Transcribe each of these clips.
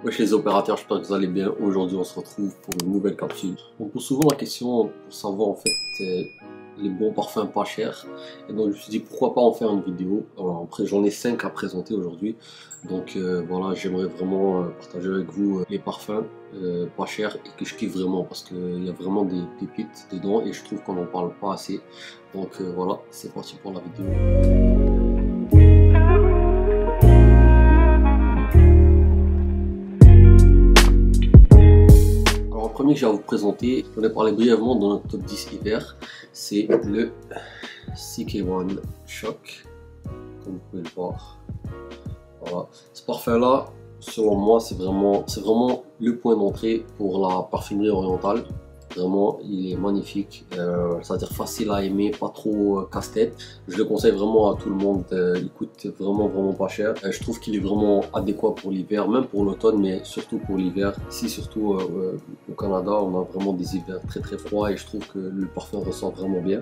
Wesh les opérateurs, j'espère que vous allez bien. Aujourd'hui on se retrouve pour une nouvelle capsule. On pose souvent la question pour savoir en fait les bons parfums pas chers. Et donc je me suis dit pourquoi pas en faire une vidéo. Alors, après j'en ai 5 à présenter aujourd'hui. Donc voilà, j'aimerais vraiment partager avec vous les parfums pas chers et que je kiffe vraiment parce qu'il y a vraiment des pépites dedans et je trouve qu'on n'en parle pas assez. Donc voilà, c'est parti pour la vidéo. Le premier que j'ai à vous présenter, j'en ai parlé brièvement dans notre top 10 hiver, c'est le CK1 Shock, comme vous pouvez le voir. Voilà. Ce parfum là, selon moi, c'est vraiment le point d'entrée pour la parfumerie orientale. Vraiment, il est magnifique, c'est-à-dire facile à aimer, pas trop casse-tête. Je le conseille vraiment à tout le monde, il coûte vraiment pas cher. Je trouve qu'il est vraiment adéquat pour l'hiver, même pour l'automne, mais surtout pour l'hiver. Ici, surtout au Canada, on a vraiment des hivers très froids et je trouve que le parfum ressort vraiment bien.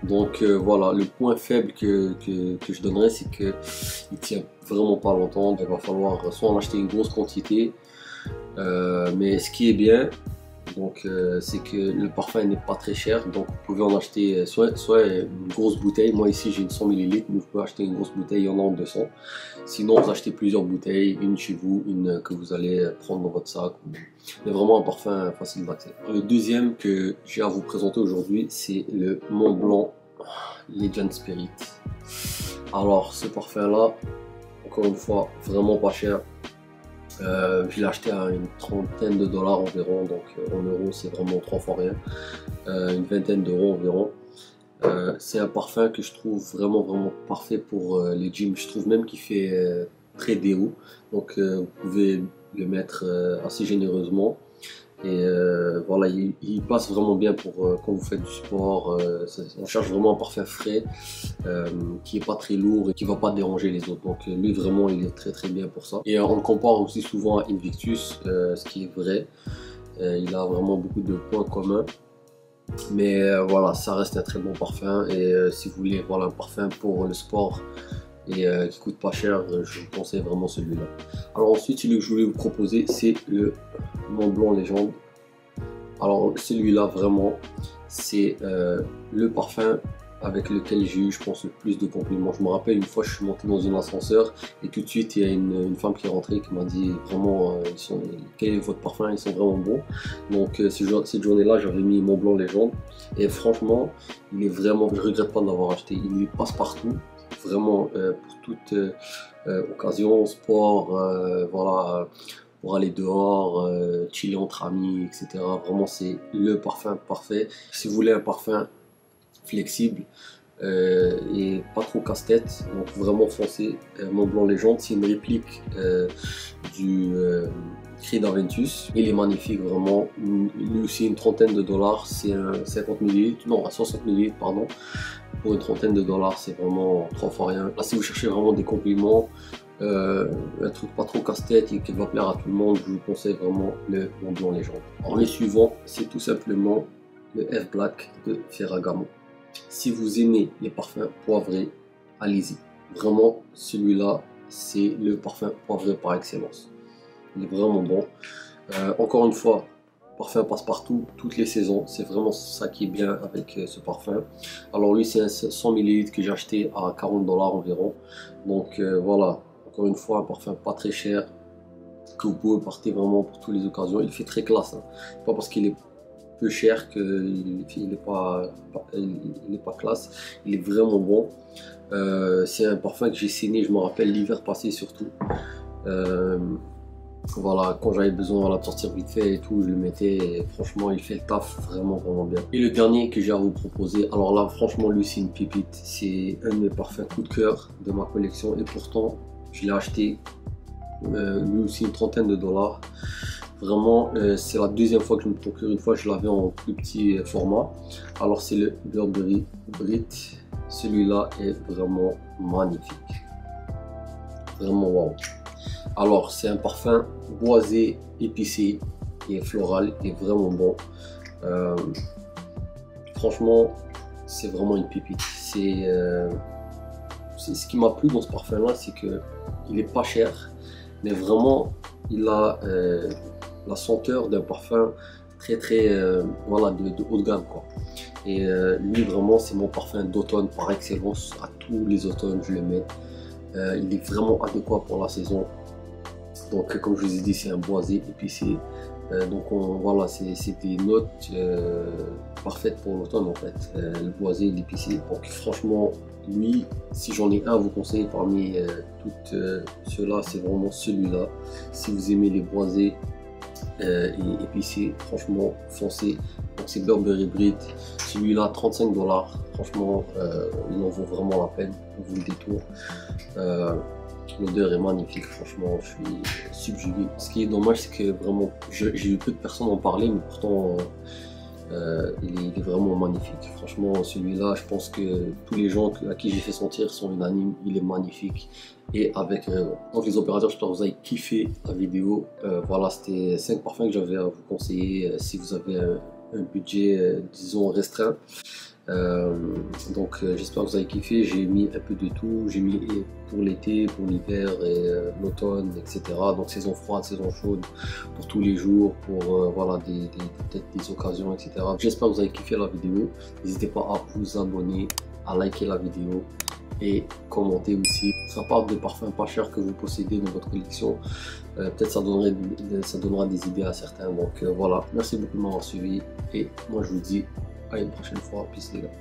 Donc voilà, le point faible que je donnerais, c'est qu'il tient vraiment pas longtemps. Il va falloir soit en acheter une grosse quantité, mais ce qui est bien, donc c'est que le parfum n'est pas très cher, donc vous pouvez en acheter soit une grosse bouteille. Moi ici j'ai une 100 ml, mais vous pouvez acheter une grosse bouteille, il y en a en 200. Sinon vous achetez plusieurs bouteilles, une chez vous, une que vous allez prendre dans votre sac. Mais vraiment un parfum facile d'accès. Le deuxième que j'ai à vous présenter aujourd'hui, c'est le Montblanc Legend Spirit. Alors ce parfum là, encore une fois, vraiment pas cher. Je l'ai acheté à une trentaine de dollars environ, donc en euros c'est vraiment 3 fois rien, une vingtaine d'euros environ. C'est un parfum que je trouve vraiment parfait pour les gyms. Je trouve même qu'il fait très déo, donc vous pouvez le mettre assez généreusement. Et voilà, il passe vraiment bien pour quand vous faites du sport. On cherche vraiment un parfum frais, qui est pas très lourd et qui va pas déranger les autres. Donc lui vraiment il est très bien pour ça. Et on le compare aussi souvent à Invictus, ce qui est vrai. Il a vraiment beaucoup de points communs. Mais voilà, ça reste un très bon parfum. Et si vous voulez voilà, un parfum pour le sport et qui coûte pas cher, je vous conseille vraiment celui-là. Alors ensuite, celui que je voulais vous proposer, c'est le Montblanc Légende. Alors celui-là vraiment, c'est le parfum avec lequel j'ai eu, je pense, le plus de compliments. Je me rappelle une fois, je suis monté dans un ascenseur et tout de suite, il y a une femme qui est rentrée qui m'a dit vraiment, quel est votre parfum, ils sont vraiment bons. Donc cette journée-là, j'avais mis Montblanc Légende et franchement, il est vraiment, je regrette pas de l'avoir acheté. Il passe partout, vraiment pour toute occasion, sport, voilà, pour aller dehors, chiller entre amis, etc. Vraiment, c'est le parfum parfait. Si vous voulez un parfum flexible et pas trop casse-tête, donc vraiment foncé, Montblanc Légende. C'est une réplique du Creed Aventus. Il est magnifique vraiment. Lui aussi une trentaine de dollars, c'est un 50 ml, non à 60 ml pardon. Pour une trentaine de dollars, c'est vraiment 3 fois rien. Là, si vous cherchez vraiment des compliments, un truc pas trop casse-tête et qui va plaire à tout le monde, je vous conseille vraiment le Montblanc Légende. Alors le suivant, c'est tout simplement le F Black de Ferragamo. Si vous aimez les parfums poivrés, allez-y. Vraiment, celui-là, c'est le parfum poivré par excellence. Il est vraiment bon. Encore une fois, parfum passe partout, toutes les saisons. C'est vraiment ça qui est bien avec ce parfum. Alors lui, c'est un 100 ml que j'ai acheté à 40 dollars environ. Donc voilà, encore une fois, un parfum pas très cher que vous pouvez porter vraiment pour toutes les occasions. Il fait très classe, hein. Pas parce qu'il est peu cher qu'il n'est pas classe. Il est vraiment bon. C'est un parfum que j'ai saigné, je me rappelle l'hiver passé surtout. Voilà, quand j'avais besoin de sortir vite fait et tout, je le mettais et franchement il fait le taf vraiment bien. Et le dernier que j'ai à vous proposer, alors là franchement lui c'est une pépite, c'est un de mes parfums coup de cœur de ma collection et pourtant je l'ai acheté lui aussi une trentaine de dollars. Vraiment c'est la deuxième fois que je me procure. Une fois je l'avais en plus petit format. Alors c'est le Burberry Brit. Celui-là est vraiment magnifique, vraiment wow. Alors c'est un parfum boisé, épicé et floral, et vraiment bon. Franchement c'est vraiment une pépite. C'est ce qui m'a plu dans ce parfum là, c'est que il est pas cher, mais vraiment il a la senteur d'un parfum très voilà, de haut de gamme quoi. Et lui vraiment c'est mon parfum d'automne par excellence. À tous les automnes je le mets. Il est vraiment adéquat pour la saison. Donc comme je vous ai dit, c'est un boisé épicé. Donc voilà, c'est des notes parfaites pour l'automne en fait. Le boisé, l'épicé. Donc franchement, lui, si j'en ai un à vous conseiller parmi toutes ceux-là, c'est vraiment celui-là. Si vous aimez les boisés et épicés, franchement, foncez. Donc c'est Burberry Brid. Celui-là, 35 $. Franchement, il en vaut vraiment la peine. On vous le détour. L'odeur est magnifique, franchement, je suis subjugué. Ce qui est dommage, c'est que vraiment, j'ai eu peu de personnes en parler, mais pourtant, il est vraiment magnifique. Franchement, celui-là, je pense que tous les gens à qui j'ai fait sentir sont unanimes, il est magnifique et avec raison. Donc les opérateurs, j'espère que vous avez kiffé la vidéo. Voilà, c'était 5 parfums que j'avais à vous conseiller si vous avez un budget, disons, restreint. Donc j'espère que vous avez kiffé. J'ai mis un peu de tout, j'ai mis pour l'été, pour l'hiver et l'automne, etc. Donc saison froide, saison chaude, pour tous les jours, pour voilà, peut-être des occasions, etc. J'espère que vous avez kiffé la vidéo. N'hésitez pas à vous abonner, à liker la vidéo et commenter aussi. Ça parle de parfums pas chers que vous possédez dans votre collection. Peut-être ça donnera des idées à certains. Donc voilà, merci beaucoup de m'avoir suivi et moi je vous dis à une prochaine fois. Peace les gars.